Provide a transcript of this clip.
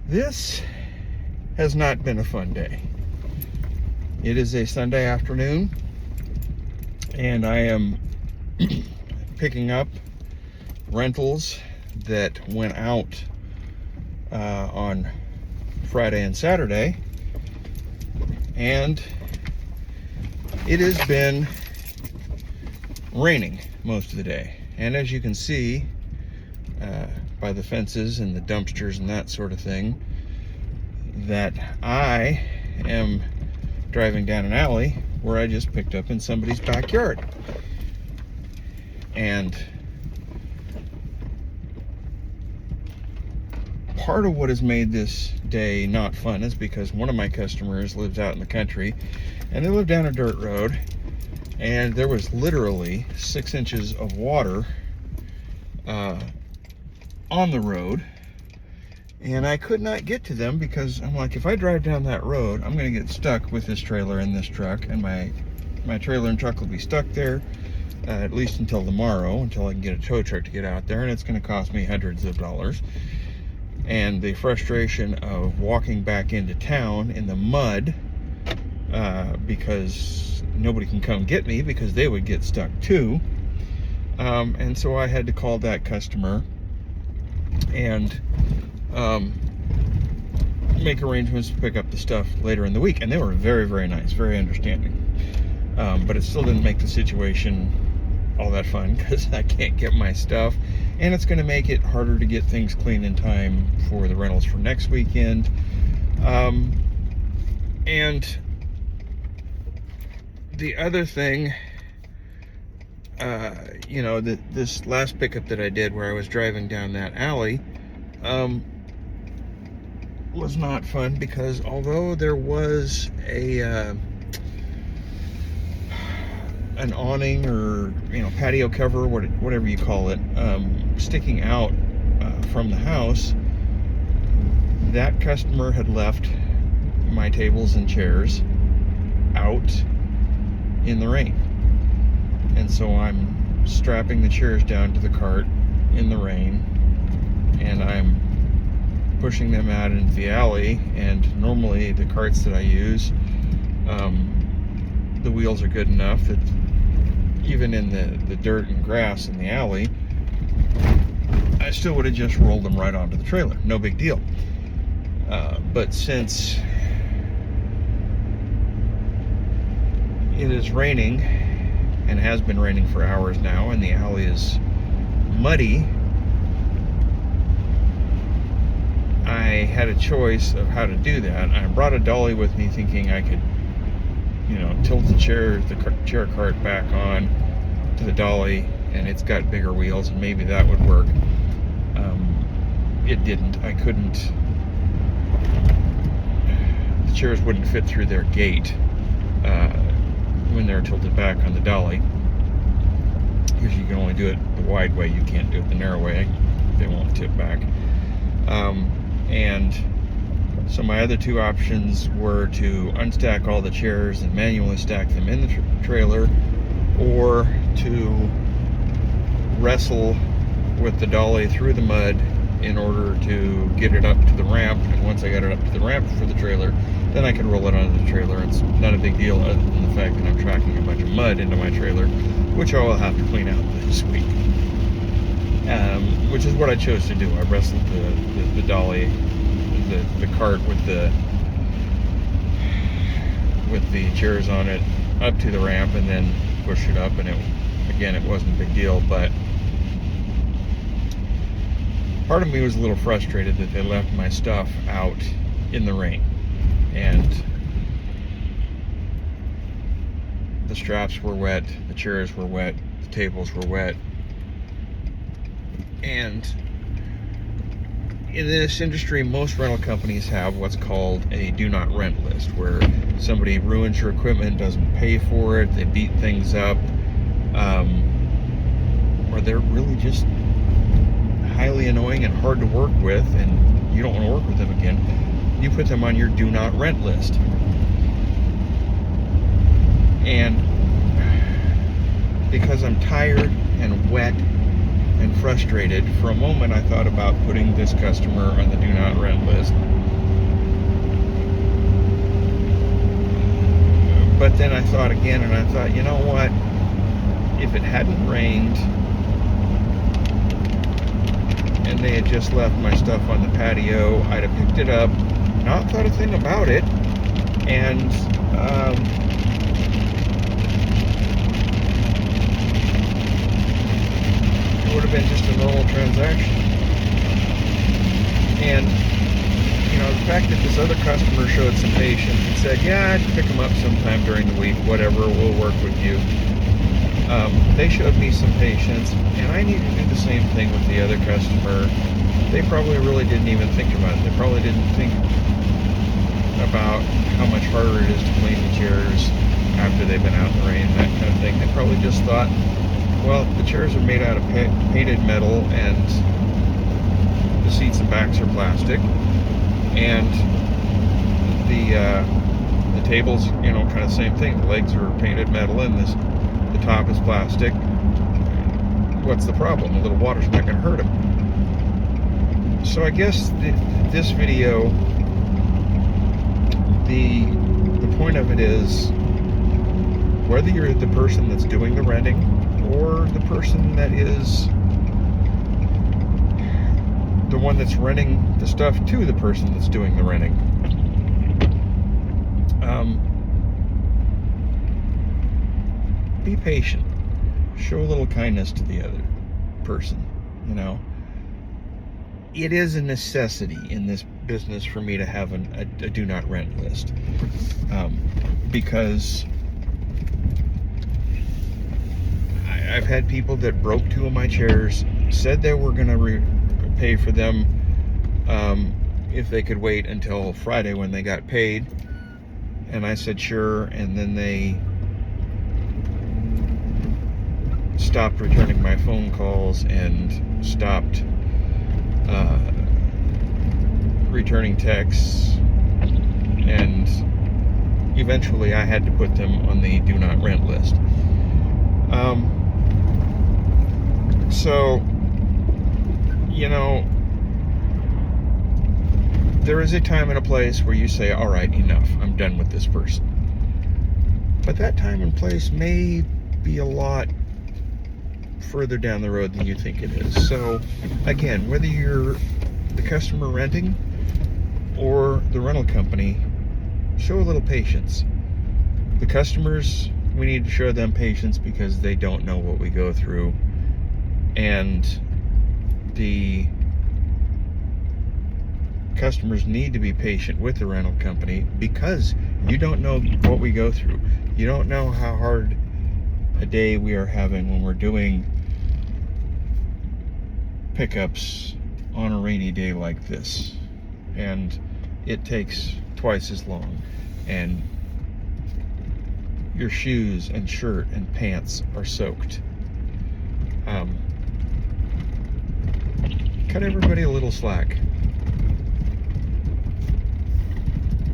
This has not been a fun day. It is a Sunday afternoon, and I am picking up rentals that went out on Friday and Saturday, and it has been raining most of the day. And as you can see by the fences and the dumpsters and that sort of thing, that I am driving down an alley where I just picked up in somebody's backyard. And part of what has made this day not fun is because one of my customers lives out in the country, and they live down a dirt road, and there was literally 6 inches of water on the road, and I could not get to them because I'm like, if I drive down that road, I'm going to get stuck with this trailer and this truck, and my trailer and truck will be stuck there at least until tomorrow, until I can get a tow truck to get out there, and it's going to cost me hundreds of dollars. And the frustration of walking back into town in the mud because nobody can come get me because they would get stuck too. And so I had to call that customer and make arrangements to pick up the stuff later in the week. And they were very, very nice, very understanding. But it still didn't make the situation all that fun because I can't get my stuff, and it's going to make it harder to get things clean in time for the rentals for next weekend. And the other thing, this last pickup that I did where I was driving down that alley was not fun because although there was an awning or patio cover, whatever you call it, sticking out from the house, that customer had left my tables and chairs out in the rain. And so I'm strapping the chairs down to the cart in the rain, and I'm pushing them out into the alley. And normally the carts that I use, the wheels are good enough that even in the dirt and grass in the alley, I still would have just rolled them right onto the trailer. No big deal. But since it is raining, and has been raining for hours now, and the alley is muddy, I had a choice of how to do that. I brought a dolly with me thinking I could tilt the chair cart back on to the dolly, and it's got bigger wheels, and maybe that would work. It didn't. I couldn't. The chairs wouldn't fit through their gate when they're tilted back on the dolly, because you can only do it the wide way. You can't do it the narrow way. They won't tip back. And so my other two options were to unstack all the chairs and manually stack them in the trailer, or to wrestle with the dolly through the mud in order to get it up to the ramp. And once I got it up to the ramp for the trailer, then I could roll it onto the trailer. It's not a big deal other than the fact that I'm tracking a bunch of mud into my trailer, which I will have to clean out this week. Which is what I chose to do. I wrestled the dolly, the cart with the chairs on it up to the ramp, and then pushed it up, and it wasn't a big deal. But part of me was a little frustrated that they left my stuff out in the rain, and the straps were wet, the chairs were wet, the tables were wet. And in this industry, most rental companies have what's called a do not rent list, where somebody ruins your equipment, doesn't pay for it, they beat things up, or they're really just highly annoying and hard to work with, and you don't want to work with them again. You put them on your do not rent list. And because I'm tired and wet and frustrated. For a moment, I thought about putting this customer on the do not rent list. But then I thought again, and I thought, you know what? If it hadn't rained and they had just left my stuff on the patio, I'd have picked it up, not thought a thing about it, and it would have been just a normal transaction. And the fact that this other customer showed some patience and said, yeah, I'd pick them up sometime during the week, whatever, we'll work with you. They showed me some patience, and I need to do the same thing with the other customer. They probably really didn't even think about it. They probably didn't think about how much harder it is to clean the chairs after they've been out in the rain, that kind of thing. They probably just thought, well, the chairs are made out of painted metal, and the seats and backs are plastic, and the tables, kind of the same thing. The legs are painted metal, and the top is plastic. What's the problem? A little water's not going to hurt them. So I guess this video, the point of it is, whether you're the person that's doing the renting or the person that is the one that's renting the stuff to the person that's doing the renting, be patient. Show a little kindness to the other person. It is a necessity in this business for me to have a do not rent list, because I've had people that broke 2 of my chairs, said they were going to pay for them if they could wait until Friday when they got paid, and I said sure, and then they stopped returning my phone calls and stopped returning texts, and eventually I had to put them on the do not rent list. So there is a time and a place where you say, all right, enough, I'm done with this person. But that time and place may be a lot further down the road than you think it is. So again, whether you're the customer renting or the rental company, show a little patience. The customers, we need to show them patience because they don't know what we go through, and the customers need to be patient with the rental company because you don't know what we go through. You don't know how hard a day we are having when we're doing pickups on a rainy day like this, and it takes twice as long, and your shoes and shirt and pants are soaked. Cut everybody a little slack.